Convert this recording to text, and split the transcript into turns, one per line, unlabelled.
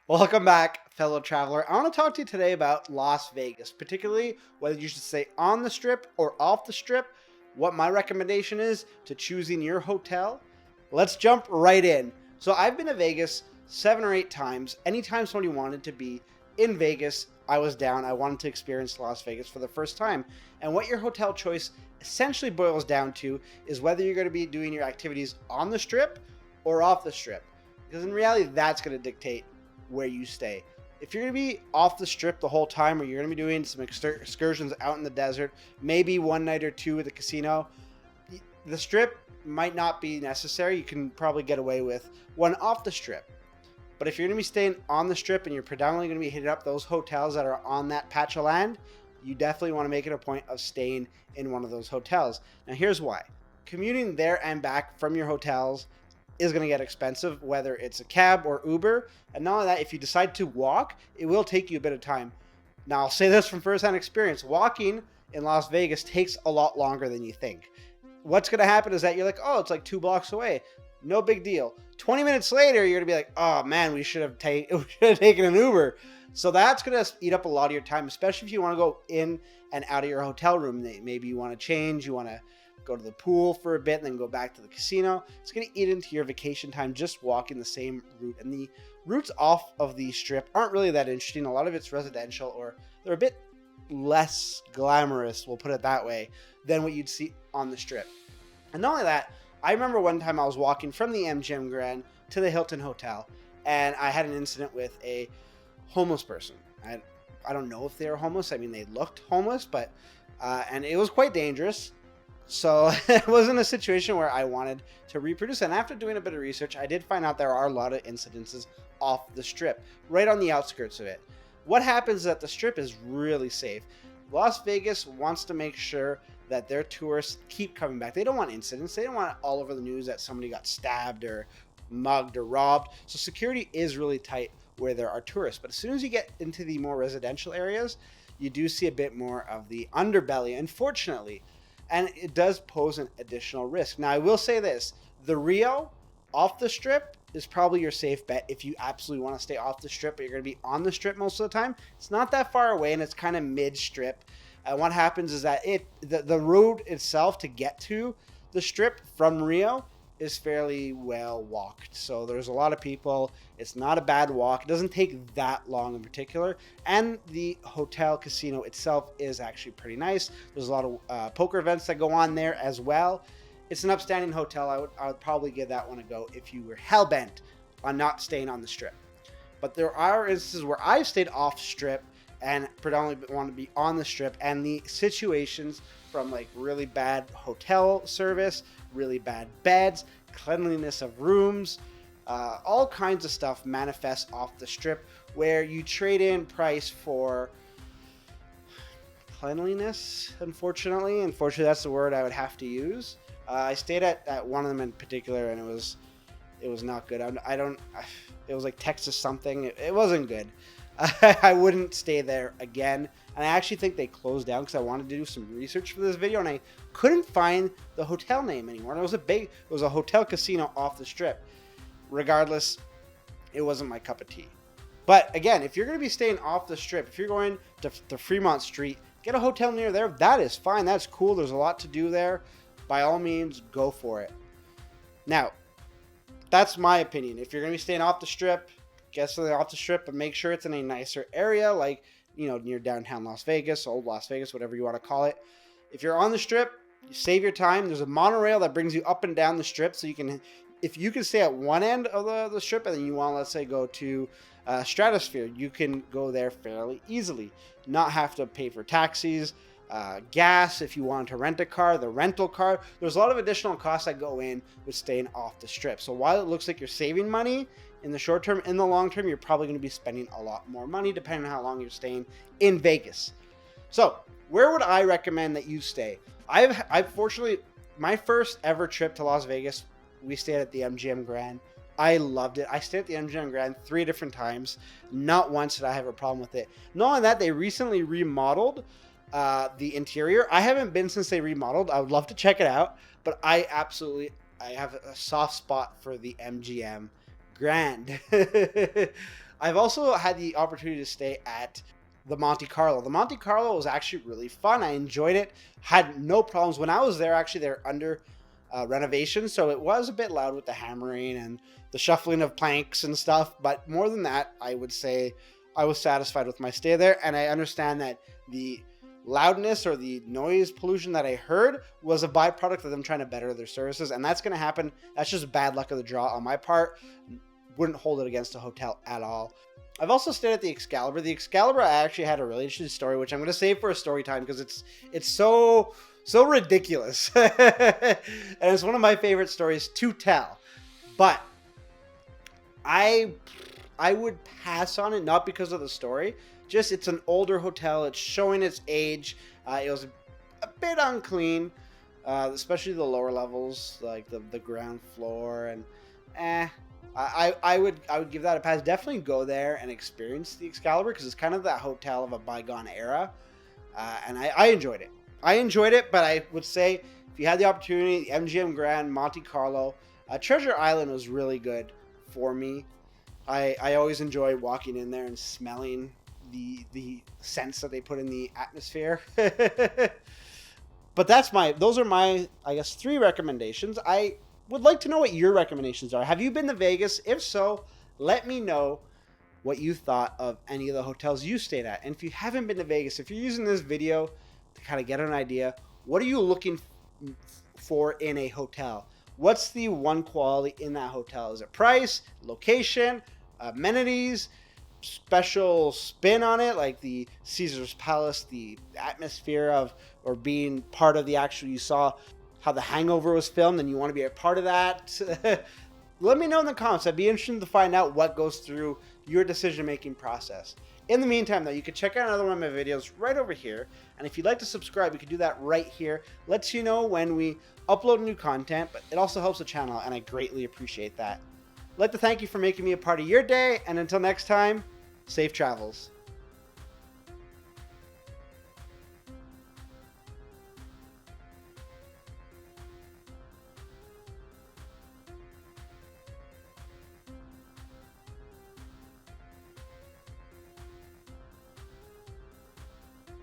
Welcome back, fellow traveler. I want to talk to you today about Las Vegas, particularly whether you should stay on the strip or off the strip, what my recommendation is to choosing your hotel. Let's jump right in. So, I've been to Vegas 7 or 8 times. Anytime somebody wanted to be in Vegas, I was down. I wanted to experience Las Vegas for the first time. And what your hotel choice essentially boils down to is whether you're going to be doing your activities on the strip or off the strip. Because in reality, that's going to dictate where you stay. If you're going to be off the strip the whole time, or you're going to be doing some excursions out in the desert, maybe one night or two at the casino, the strip might not be necessary. You can probably get away with one off the strip. But if you're going to be staying on the strip and you're predominantly going to be hitting up those hotels that are on that patch of land, you definitely want to make it a point of staying in one of those hotels. Now, here's why. Commuting there and back from your hotels is going to get expensive, whether it's a cab or Uber. And not only that, if you decide to walk, it will take you a bit of time. Now, I'll say this from first-hand experience. Walking in Las Vegas takes a lot longer than you think. What's going to happen is that you're like, oh, it's like 2 blocks away. No big deal. 20 minutes later, you're going to be like, oh, man, we should have taken an Uber. So that's going to eat up a lot of your time, especially if you want to go in and out of your hotel room. Maybe you want to change, you want to go to the pool for a bit and then go back to the casino. It's going to eat into your vacation time just walking the same route. And the routes off of the strip aren't really that interesting. A lot of it's residential, or they're a bit less glamorous, we'll put it that way, than what you'd see on the strip. And not only that, I remember one time I was walking from the MGM Grand to the Hilton Hotel, and I had an incident with a homeless person. I don't know if they were homeless. I mean, they looked homeless, but and it was quite dangerous. So it wasn't a situation where I wanted to reproduce. And after doing a bit of research, I did find out there are a lot of incidences off the strip, right on the outskirts of it. What happens is that the strip is really safe. Las Vegas wants to make sure that their tourists keep coming back. They don't want incidents. They don't want it all over the news that somebody got stabbed or mugged or robbed. So security is really tight where there are tourists. But as soon as you get into the more residential areas, you do see a bit more of the underbelly, unfortunately. And it does pose an additional risk. Now, I will say this. The Rio off the strip is probably your safe bet if you absolutely want to stay off the strip, but you're going to be on the strip most of the time. It's not that far away, and it's kind of mid-strip. And what happens is that the road itself to get to the strip from Rio is fairly well walked. So there's a lot of people. It's not a bad walk. It doesn't take that long in particular. And the hotel casino itself is actually pretty nice. There's a lot of poker events that go on there as well. It's an upstanding hotel. I would probably give that one a go if you were hell-bent on not staying on the strip. But there are instances where I've stayed off strip and predominantly want to be on the strip, and the situations from like really bad hotel service, really bad beds, cleanliness of rooms, all kinds of stuff manifests off the strip, where you trade in price for cleanliness. Unfortunately, that's the word I would have to use. I stayed at one of them in particular, and it was not good. It was like Texas something. It wasn't good. I wouldn't stay there again. And I actually think they closed down because I wanted to do some research for this video, and I couldn't find the hotel name anymore. And it was a hotel casino off the strip. Regardless, it wasn't my cup of tea. But again, if you're going to be staying off the strip, if you're going to Fremont Street, get a hotel near there. That is fine. That's cool. There's a lot to do there. By all means, go for it. Now, that's my opinion. If you're going to be staying off the strip, get something off the strip, but make sure it's in a nicer area, like, near downtown Las Vegas, old Las Vegas, whatever you want to call it. If you're on the strip, you save your time. There's a monorail that brings you up and down the strip, so if you can stay at one end of the strip and then you want to, let's say, go to Stratosphere, you can go there fairly easily. Not have to pay for taxis, gas if you want to rent a car, the rental car. There's a lot of additional costs that go in with staying off the strip. So while it looks like you're saving money in the short term, in the long term, you're probably going to be spending a lot more money depending on how long you're staying in Vegas. So where would I recommend that you stay? I've fortunately, my first ever trip to Las Vegas, we stayed at the MGM Grand. I loved it. I stayed at the MGM Grand 3 different times. Not once did I have a problem with it. Not only that, they recently remodeled the interior. I haven't been since they remodeled. I would love to check it out, but I have a soft spot for the MGM Grand. I've also had the opportunity to stay at the Monte Carlo. The Monte Carlo was actually really fun. I enjoyed it. Had no problems when I was there. Actually, they're under renovation, so it was a bit loud with the hammering and the shuffling of planks and stuff. But more than that, I would say I was satisfied with my stay there, and I understand that the loudness or the noise pollution that I heard was a byproduct of them trying to better their services, and that's going to happen. That's just bad luck of the draw on my part. Wouldn't hold it against a hotel at all. I've also stayed at the Excalibur. The Excalibur, I actually had a really interesting story, which I'm going to save for a story time because it's so ridiculous. And it's one of my favorite stories to tell. But I would pass on it, not because of the story. Just it's an older hotel. It's showing its age. It was a bit unclean, especially the lower levels, like the ground floor. And I would give that a pass. Definitely go there and experience the Excalibur because it's kind of that hotel of a bygone era. And I enjoyed it. But I would say if you had the opportunity, the MGM Grand, Monte Carlo, Treasure Island was really good for me. I always enjoy walking in there and smelling the scents that they put in the atmosphere. But those are my, I guess, 3 recommendations. I would like to know what your recommendations are. Have you been to Vegas? If so, let me know what you thought of any of the hotels you stayed at. And if you haven't been to Vegas, if you're using this video to kind of get an idea, what are you looking for in a hotel? What's the one quality in that hotel? Is it price, location, amenities, special spin on it, like the Caesar's Palace, the atmosphere of, or being part of the actual, you saw how The Hangover was filmed and you want to be a part of that? Let me know in the comments. I'd be interested to find out what goes through your decision-making process. In the meantime, though, you can check out another one of my videos right over here. And if you'd like to subscribe, you can do that right here. Lets you know when we upload new content, but it also helps the channel, and I greatly appreciate that. I'd like to thank you for making me a part of your day, and until next time, safe travels.